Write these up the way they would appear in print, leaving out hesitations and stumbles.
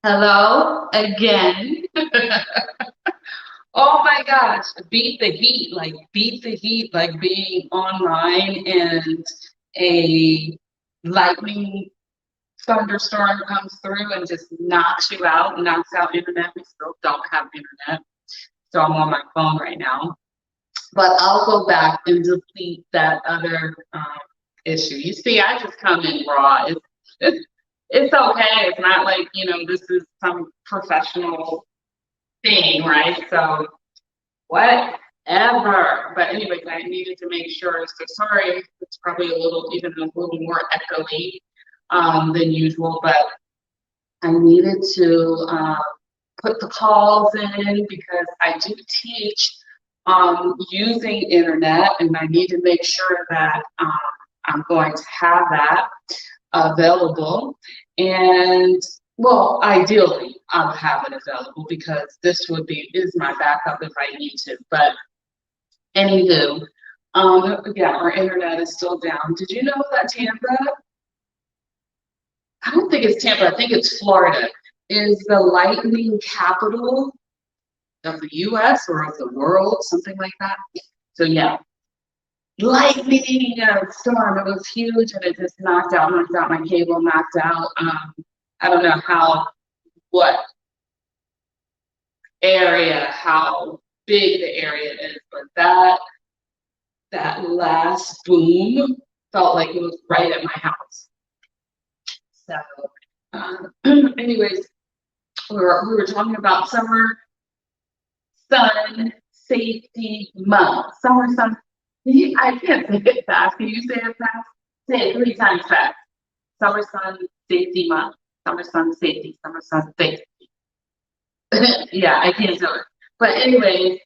Hello again. Oh my gosh, beat the heat, like being online and a lightning thunderstorm comes through and just knocks you out, knocks out internet. We still don't have internet, so I'm on my phone right now. But I'll go back and delete that other issue. You see, I just come in raw. It's okay. It's not like, this is some professional thing, right? So whatever. But anyways, I needed to make sure. So sorry, it's probably even a little more echoey than usual, but I needed to put the calls in because I do teach using internet, and I need to make sure that I'm going to have that available. And well, ideally, I'll have it available because this is my backup if I need to. But anywho, yeah, our internet is still down. Did you know that Tampa? I don't think it's Tampa. I think it's Florida. Is the lightning capital of the U.S. or of the world, something like that. So yeah, lightning storm. It was huge, and it just knocked out my cable, knocked out. I don't know what area, how big the area is, but that last boom felt like it was right at my house. So, anyways, we were talking about summer sun safety month. Summer sun. I can't say it fast. Can you say it fast? Say it 3 times fast. Summer sun safety month. Summer sun safety. Summer sun safety. Yeah, I can't do it. But anyway,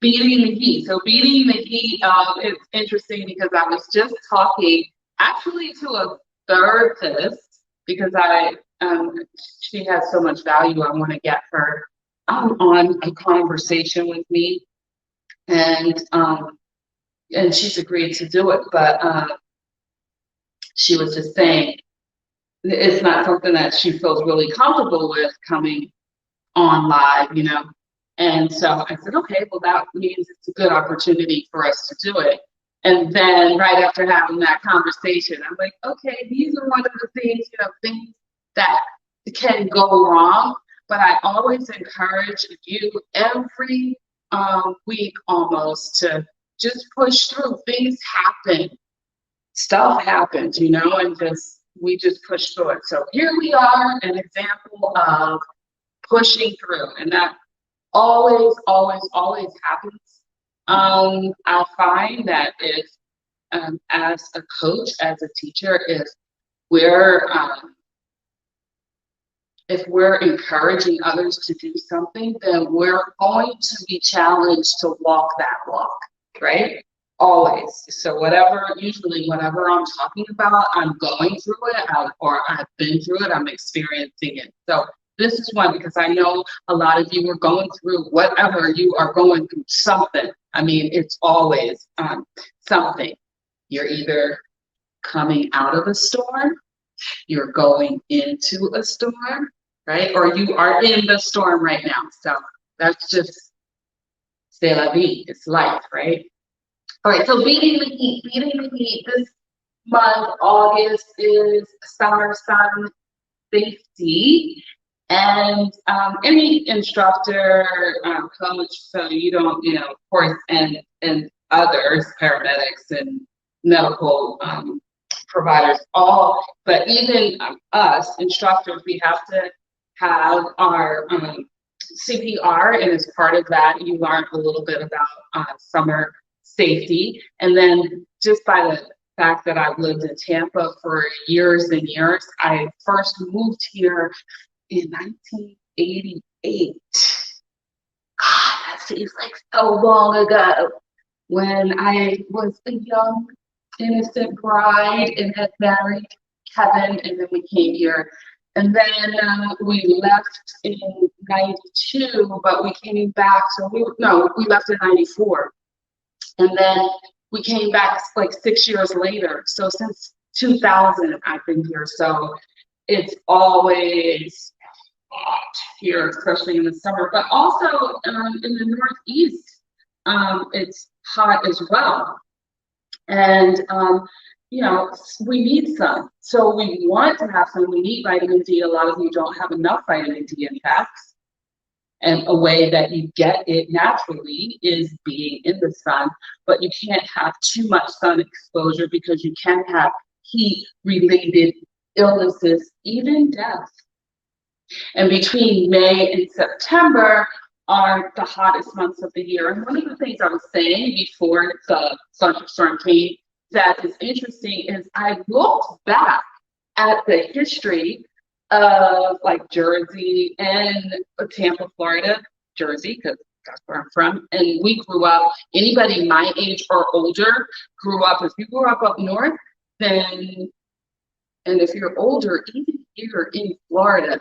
beating the heat. So beating the heat is interesting because I was just talking actually to a therapist because she has so much value. I want to get her on a conversation with me, and she's agreed to do it. But she was just saying it's not something that she feels really comfortable with coming on live, And so I said, okay, well, that means it's a good opportunity for us to do it. And then right after having that conversation, I'm like, okay, these are one of the things, things that can go wrong. But I always encourage you every week almost to just push through. Things happen. Stuff happens, and we just push through it. So here we are, an example of pushing through, and that always, always, always happens. I find that as a coach, as a teacher, we're if we're encouraging others to do something, then we're going to be challenged to walk that walk, right? Always. So usually whatever I'm talking about, I'm going through it, or I've been through it, I'm experiencing it. So this is one because I know a lot of you are going through whatever you are going through something. I mean, it's always something. You're either coming out of a storm, you're going into a storm, right? Or you are in the storm right now. So that's just c'est la vie. It's life, right? All right, so beating the heat. This month, August, is summer sun safety. And any instructor, coach, so you don't, of course, and others, paramedics and medical providers, but even us instructors, we have to have our CPR, and as part of that, you learn a little bit about summer safety. And then just by the fact that I've lived in Tampa for years and years, I first moved here in 1988. God, that seems like so long ago, when I was a young, innocent bride and had married Kevin, and then we came here. And then we left in 92, but we came back. So we left in 94. And then we came back like 6 years later. So since 2000, I've been here. So it's always hot here, especially in the summer, but also in the Northeast, it's hot as well. And, you know, we need sun. So we want to have sun. We need vitamin D. A lot of you don't have enough vitamin D, in fact. And a way that you get it naturally is being in the sun, but you can't have too much sun exposure because you can have heat-related illnesses, even death. And between May and September are the hottest months of the year. And one of the things I was saying before the thunderstorm came that is interesting is I looked back at the history of like Jersey and Tampa, Florida, Jersey, because that's where I'm from. And we grew up, anybody my age or older grew up, if you grew up north, then, and if you're older, even here in Florida,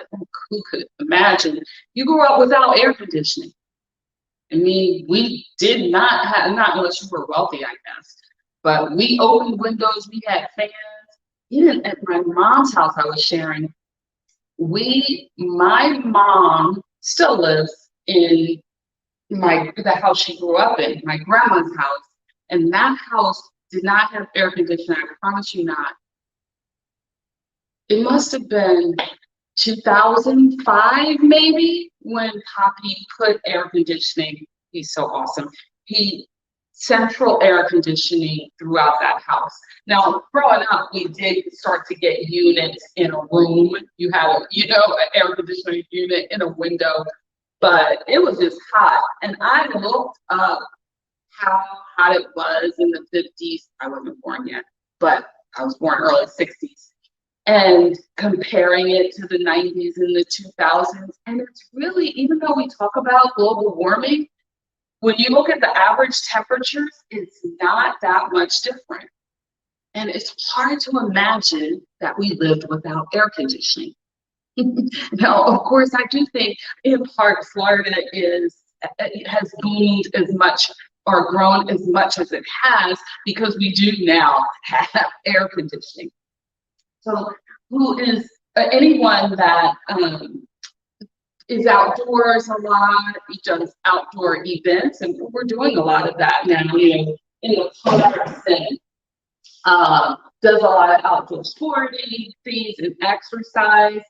who could imagine, you grew up without air conditioning. I mean, we did not have, not unless you were wealthy, I guess, but we opened windows, we had fans. Even at my mom's house, I was sharing, my mom still lives in the house she grew up in, my grandma's house, and that house did not have air conditioning, I promise you not. It must have been 2005 maybe when Poppy put air conditioning, he's so awesome, he central air conditioning throughout that house. Now, growing up, we did start to get units in a room. You had, you know, an air conditioning unit in a window, but it was just hot. And I looked up how hot it was in the 50s. I wasn't born yet, but I was born early 60s. And comparing it to the 90s and the 2000s. And it's really, even though we talk about global warming, when you look at the average temperatures, it's not that much different. And it's hard to imagine that we lived without air conditioning. Now, of course, I do think in part Florida has boomed as much or grown as much as it has because we do now have air conditioning. So who is anyone that is outdoors a lot, does outdoor events, and we're doing a lot of that now, you know, in the parks, and does a lot of outdoor sporting things and exercise.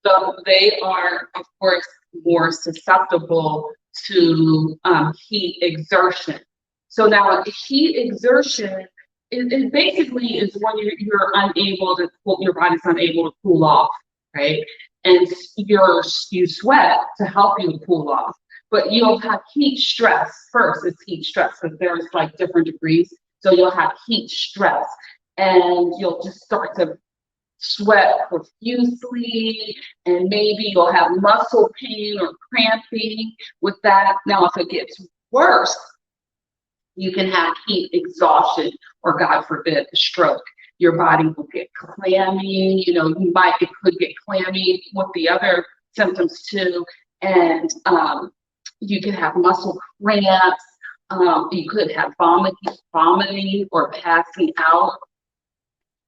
So they are, of course, more susceptible to heat exertion. So now heat exertion it basically is when you're unable to, your body's unable to cool off, right? And you sweat to help you cool off. But you'll have heat stress. First, it's heat stress because there's like different degrees. So you'll have heat stress and you'll just start to sweat profusely, and maybe you'll have muscle pain or cramping with that. Now, if it gets worse, you can have heat exhaustion or, God forbid, a stroke. Your body will get clammy, you know, it could get clammy with the other symptoms too. And you can have muscle cramps. You could have vomiting or passing out.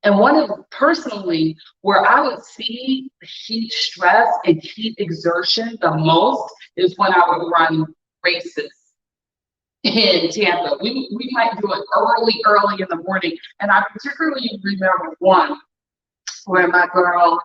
And one of personally, where I would see heat stress and heat exertion the most is when I would run races in Tampa. We might do it early in the morning. And I particularly remember one where my girl,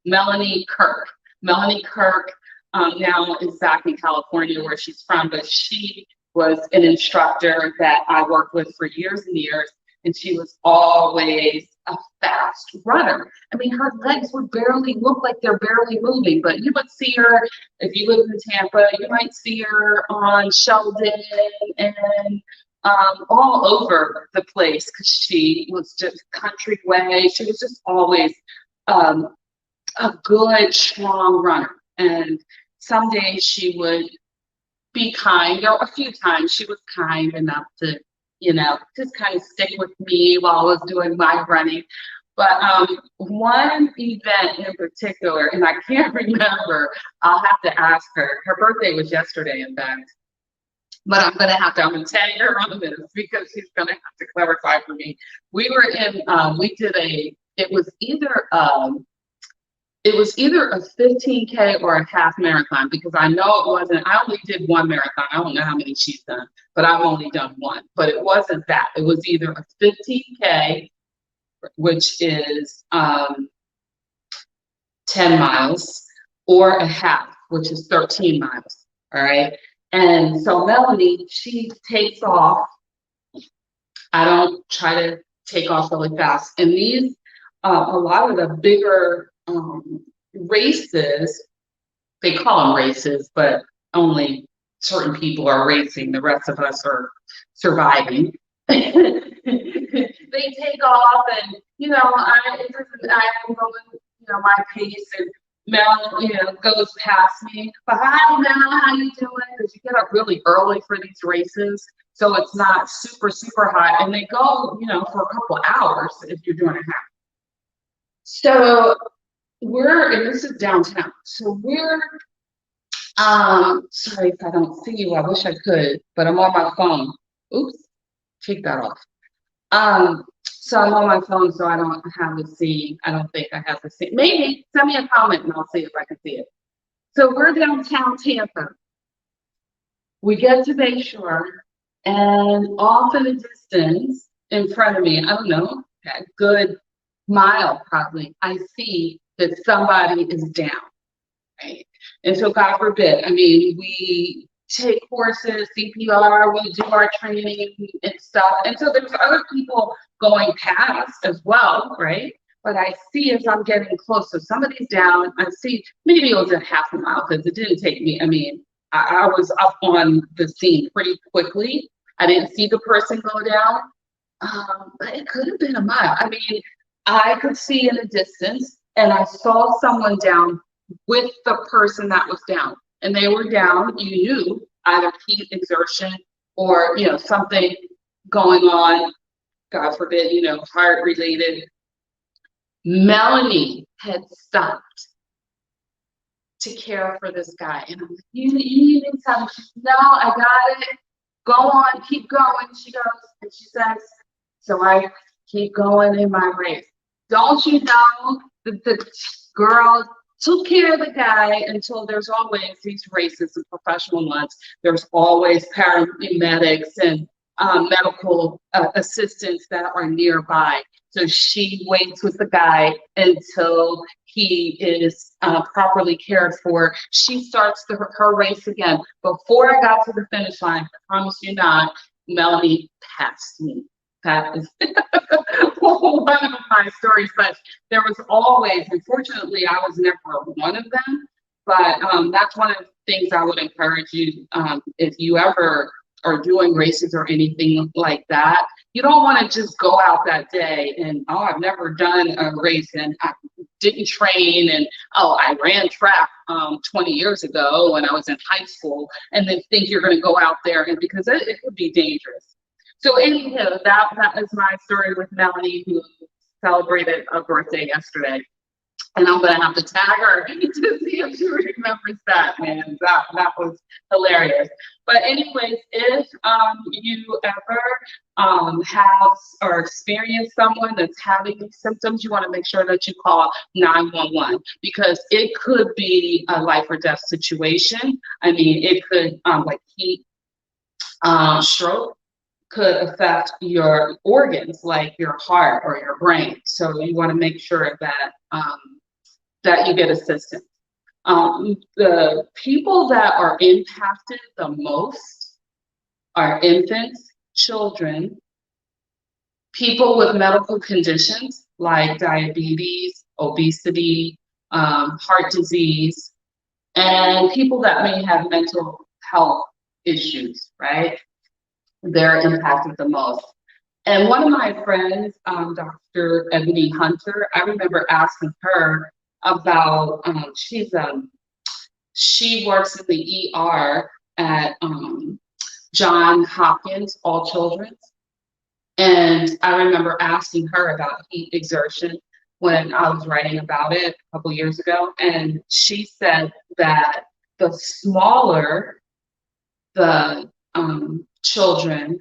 Melanie Kirk now is back in California where she's from, but she was an instructor that I worked with for years and years. And she was always a fast runner. I mean, her legs would barely look like they're barely moving, but you would see her, if you live in Tampa, you might see her on Sheldon and all over the place because she was just country way. She was just always a good, strong runner. And some days she would be kind, or a few times she was kind enough to, you know, just kind of stick with me while I was doing my running. But one event in particular, and I can't remember, I'll have to ask her. Her birthday was yesterday, in fact. But I'm gonna tag her on this because she's gonna have to clarify for me. We were in, it was either it was either a 15K or a half marathon, because I know it wasn't, I only did one marathon. I don't know how many she's done, but I've only done one. But it wasn't that. It was either a 15K, which is 10 miles, or a half, which is 13 miles. All right. And so Melanie, she takes off. I don't try to take off really fast. And these, a lot of the bigger races, they call them races, but only certain people are racing. The rest of us are surviving. They take off, and I'm going, my pace, and Mel, goes past me. But hi, Mel, how you doing? Because you get up really early for these races, so it's not super, super hot, and they go, for a couple hours if you're doing a half. So and this is downtown. So we're, sorry if I don't see you. I wish I could, but I'm on my phone. Oops, take that off. So I'm on my phone, so I don't have to see. I don't think I have to see. Maybe send me a comment and I'll see if I can see it. So we're downtown Tampa. We get to Bayshore, and off in the distance, in front of me, I don't know, a good mile probably, I see that somebody is down, right? And so God forbid, we take courses, CPR, we do our training and stuff. And so there's other people going past as well, right? But I see as I'm getting closer, somebody's down. I see, maybe it was a half a mile, because it didn't take me, I was up on the scene pretty quickly. I didn't see the person go down, but it could have been a mile. I could see in the distance, and I saw someone down with the person that was down. And they were down, you knew, either heat exertion or, something going on, God forbid, heart related. Melanie had stopped to care for this guy. And I'm like, you need something? She said, no, I got it. Go on, keep going. She goes, and she says, so I keep going in my race. Don't you know the girl took care of the guy until there's always these races and professional ones. There's always paramedics and medical assistants that are nearby. So she waits with the guy until he is properly cared for. She starts her race again. Before I got to the finish line, I promise you not, Melanie passed me. That is one of my stories, but there was always, unfortunately, I was never one of them, but that's one of the things I would encourage you, if you ever are doing races or anything like that, you don't want to just go out that day and, I've never done a race and I didn't train, and I ran track 20 years ago when I was in high school, and then think you're going to go out there, and because it could be dangerous. So anyhow, that is my story with Melanie, who celebrated a birthday yesterday. And I'm gonna have to tag her to see if she remembers that, man. That was hilarious. But anyways, if you ever have or experience someone that's having these symptoms, you want to make sure that you call 911, because it could be a life or death situation. It could like heat stroke could affect your organs, like your heart or your brain. So you want to make sure that that you get assistance. The people that are impacted the most are infants, children, people with medical conditions like diabetes, obesity, heart disease, and people that may have mental health issues, right? They're impacted the most. And one of my friends, Dr. Ebony Hunter, I remember asking her about, she works in the ER at John Hopkins, All Children's. And I remember asking her about heat exertion when I was writing about it a couple years ago. And she said that the smaller the children,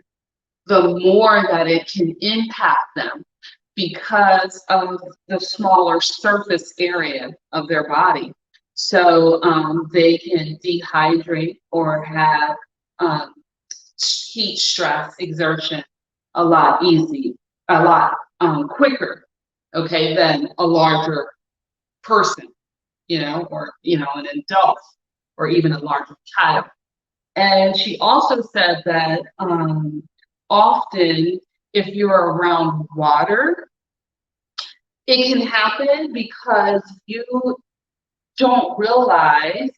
the more that it can impact them. because of the smaller surface area of their body. So they can dehydrate or have um, heat stress exertion a lot quicker, okay, than a larger person, or an adult, or even a larger child. And she also said that often, if you're around water, it can happen because you don't realize,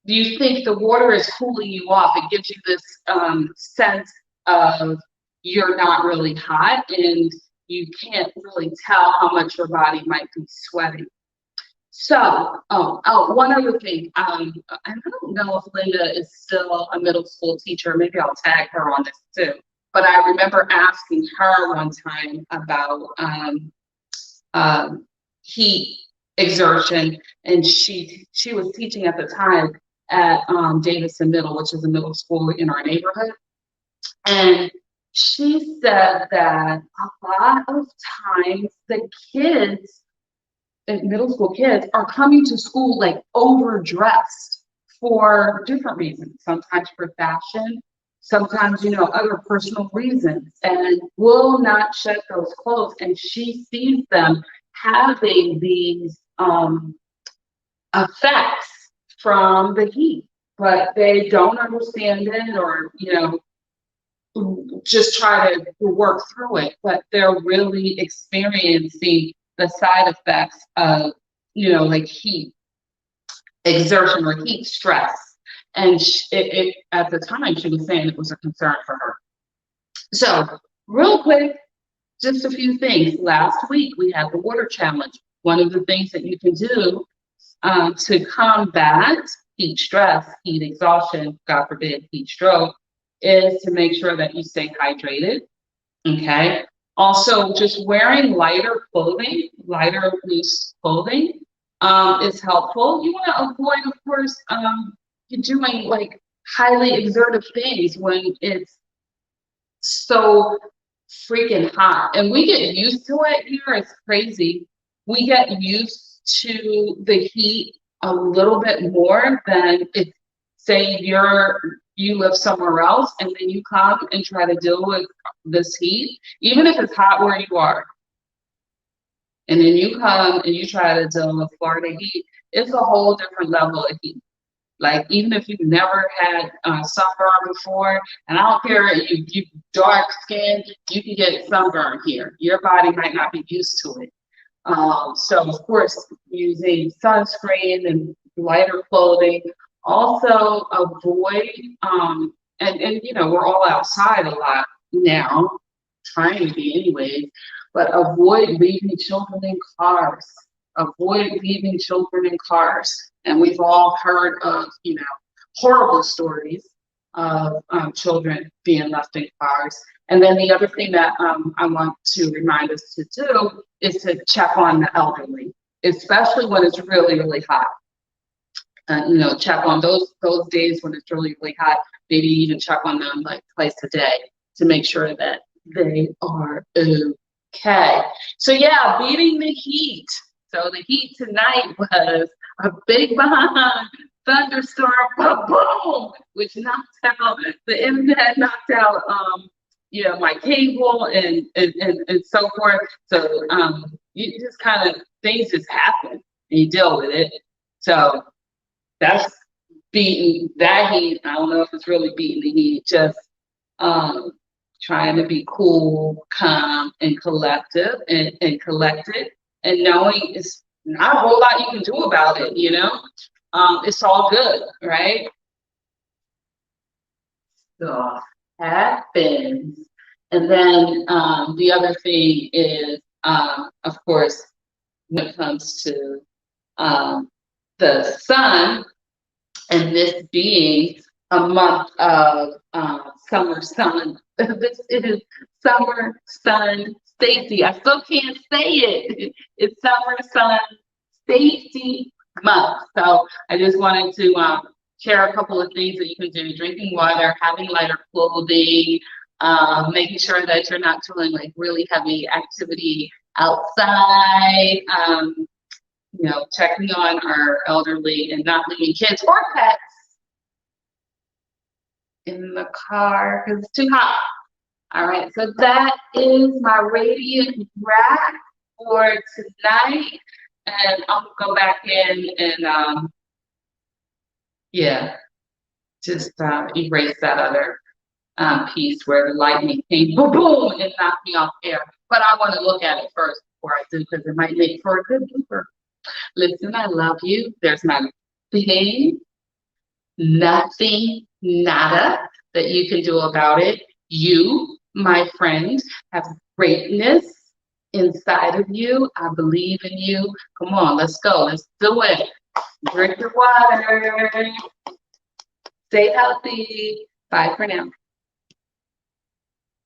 you think the water is cooling you off. It gives you this sense of you're not really hot, and you can't really tell how much your body might be sweating. So, one other thing, I don't know if Linda is still a middle school teacher. Maybe I'll tag her on this too. But I remember asking her one time about heat exertion, and she was teaching at the time at Davison Middle, which is a middle school in our neighborhood, and she said that a lot of times the kids, middle school kids, are coming to school like overdressed for different reasons, sometimes for fashion, sometimes, other personal reasons, and will not shed those clothes. And she sees them having these effects from the heat, but they don't understand it, or, just try to work through it, but they're really experiencing the side effects of, like heat exertion or heat stress. And at the time, she was saying it was a concern for her. So real quick, just a few things. Last week, we had the water challenge. One of the things that you can do to combat heat stress, heat exhaustion, God forbid, heat stroke, is to make sure that you stay hydrated, okay? Also, just wearing lighter clothing, lighter loose clothing is helpful. You want to avoid, of course, doing like highly exertive things when it's so freaking hot. And we get used to it here. It's crazy. We get used to the heat a little bit more than if, say, you live somewhere else, and then you come and try to deal with this heat, even if it's hot where you are. And then you come and you try to deal with Florida heat, it's a whole different level of heat. Like, even if you've never had sunburn before, and I don't care, you dark skin, you can get sunburn here. Your body might not be used to it. So, of course, using sunscreen and lighter clothing. Also avoid, and we're all outside a lot now, trying to be anyways, but avoid leaving children in cars. Avoid leaving children in cars. And we've all heard of, horrible stories of children being left in cars. And then the other thing that I want to remind us to do is to check on the elderly, especially when it's really, really hot. Check on those days when it's really, really hot. Maybe even check on them like twice a day to make sure that they are okay. So yeah, beating the heat. So the heat tonight was a big thunderstorm, boom, which knocked out the internet, knocked out my cable and so forth. So you just kind of, things just happen and you deal with it. So that's beating that heat. I don't know if it's really beating the heat, just trying to be cool, calm, and collective and collected, and knowing it's not a whole lot you can do about it, it's all good, right? So happens. And then the other thing is, of course, when it comes to the sun, and this being a month of summer sun, this is summer sun safety. I still can't say it. It's summer sun safety month. So I just wanted to share a couple of things that you can do: drinking water, having lighter clothing, Making sure that you're not doing like really heavy activity outside, checking on our elderly and not leaving kids or pets in the car because it's too hot. All right, so that is my radiant wrap for tonight. And I'll go back in and just erase that other piece where the lightning came boom boom and knocked me off air. But I want to look at it first before I do because it might make for a good blooper. Listen, I love you. There's nothing, nada that you can do about it. You, my friend, have greatness inside of you. I believe in you. Come on, let's go. Let's do it. Drink your water. Stay healthy. Bye for now.